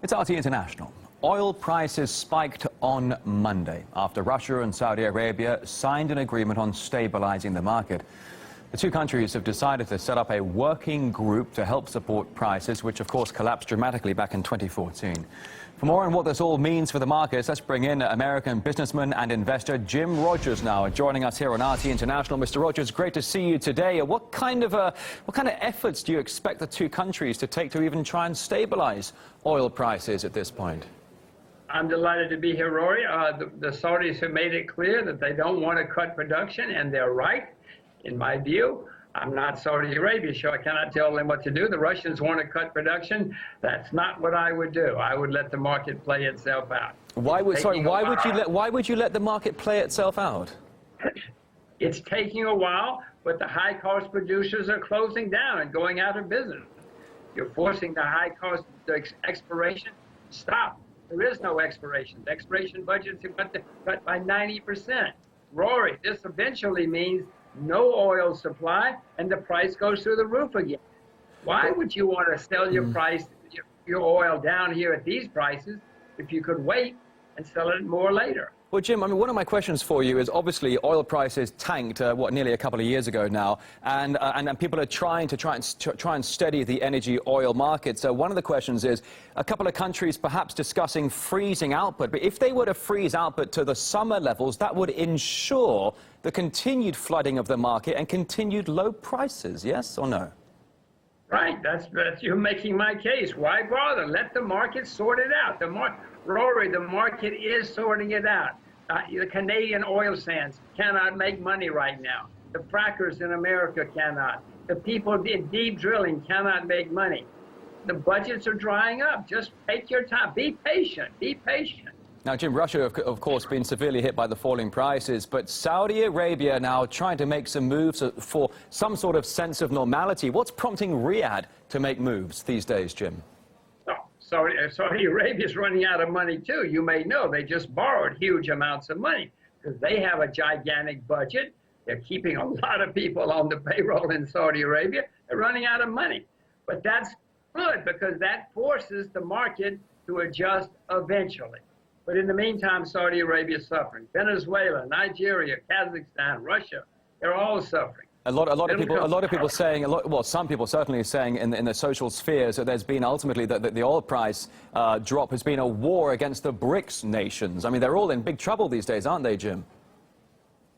It's RT International. Oil prices spiked on Monday after Russia and Saudi Arabia signed an agreement on stabilizing the market. The two countries have decided to set up a working group to help support prices, which of course collapsed dramatically back in 2014. For more on what this all means for the markets, let's bring in American businessman and investor Jim Rogers now, joining us here on RT International. Mr. Rogers, great to see you today. What kind of efforts do you expect the two countries to take to even try and stabilize oil prices at this point? I'm delighted to be here, Rory. The Saudis have made it clear that they don't want to cut production, and they're right, in my view. I'm not Saudi Arabia, so I cannot tell them what to do. The Russians want to cut production. That's not what I would do. I would let the market play itself out. Why would you let the market play itself out? It's taking a while, but the high-cost producers are closing down and going out of business. You're forcing the high-cost exploration. Stop. There is no exploration. The exploration budgets have cut by 90%. Rory, this eventually means no oil supply, and the price goes through the roof again. Why would you want to sell your oil down here at these prices if you could wait and sell it more later? Well, Jim, I mean, one of my questions for you is obviously oil prices tanked, nearly a couple of years ago now, and people are trying and steady the energy oil market. So one of the questions is a couple of countries perhaps discussing freezing output, but if they were to freeze output to the summer levels, that would ensure the continued flooding of the market and continued low prices, yes or no? Right, that's you're making my case. Why bother? Let the market sort it out. Rory, the market is sorting it out. The Canadian oil sands cannot make money right now. The frackers in America cannot. The people in deep drilling cannot make money. The budgets are drying up. Just take your time. Be patient. Be patient. Now, Jim, Russia, of course, been severely hit by the falling prices, but Saudi Arabia now trying to make some moves for some sort of sense of normality. What's prompting Riyadh to make moves these days, Jim? Saudi Arabia is running out of money, too. You may know they just borrowed huge amounts of money because they have a gigantic budget. They're keeping a lot of people on the payroll in Saudi Arabia. They're running out of money. But that's good because that forces the market to adjust eventually. But in the meantime, Saudi Arabia is suffering. Venezuela, Nigeria, Kazakhstan, Russia, they're all suffering. A lot of people saying, well, some people certainly saying in the social spheres that there's been ultimately that the oil price drop has been a war against the BRICS nations. I mean, they're all in big trouble these days, aren't they, Jim?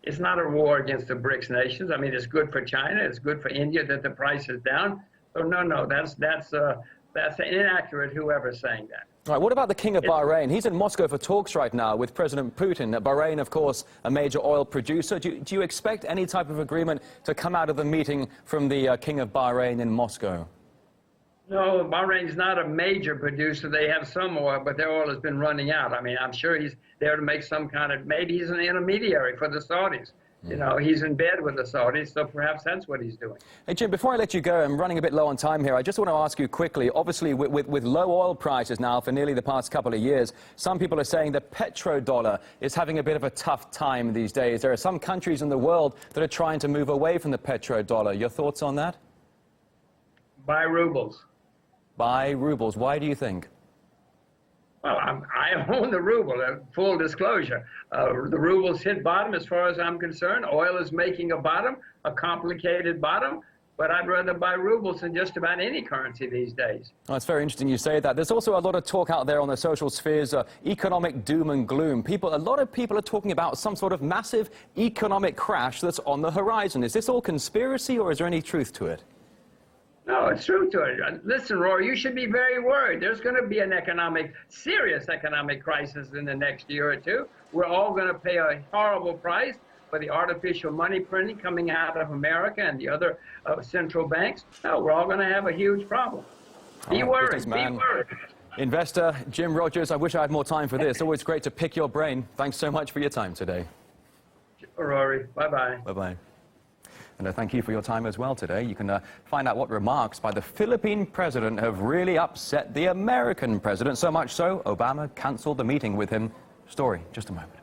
It's not a war against the BRICS nations. I mean, it's good for China. It's good for India that the price is down. So no, that's inaccurate, whoever's saying that. All right, what about the King of Bahrain? He's in Moscow for talks right now with President Putin. Bahrain, of course, a major oil producer. Do you expect any type of agreement to come out of the meeting from the King of Bahrain in Moscow? No, Bahrain's not a major producer. They have some oil, but their oil has been running out. I mean, I'm sure he's there to make some kind of, maybe he's an intermediary for the Saudis. You know, he's in bed with the Saudis, so perhaps that's what he's doing. Hey, Jim, before I let you go, I'm running a bit low on time here. I just want to ask you quickly, obviously, with low oil prices now for nearly the past couple of years, some people are saying the petrodollar is having a bit of a tough time these days. There are some countries in the world that are trying to move away from the petrodollar. Your thoughts on that? Buy rubles. Buy rubles. Why do you think? Well, I own the ruble, full disclosure. The ruble's hit bottom as far as I'm concerned. Oil is making a bottom, a complicated bottom, but I'd rather buy rubles than just about any currency these days. Oh, it's very interesting you say that. There's also a lot of talk out there on the social spheres, economic doom and gloom. A lot of people are talking about some sort of massive economic crash that's on the horizon. Is this all conspiracy or is there any truth to it? No, it's true to it. Listen, Rory, you should be very worried. There's going to be an serious economic crisis in the next year or two. We're all going to pay a horrible price for the artificial money printing coming out of America and the other central banks. No, we're all going to have a huge problem. Be worried. Be worried. Investor Jim Rogers, I wish I had more time for this. Always great to pick your brain. Thanks so much for your time today. Sure, Rory. Bye-bye. Bye-bye. And thank you for your time as well today. You can find out what remarks by the Philippine president have really upset the American president. So much so, Obama cancelled the meeting with him. Story, just a moment.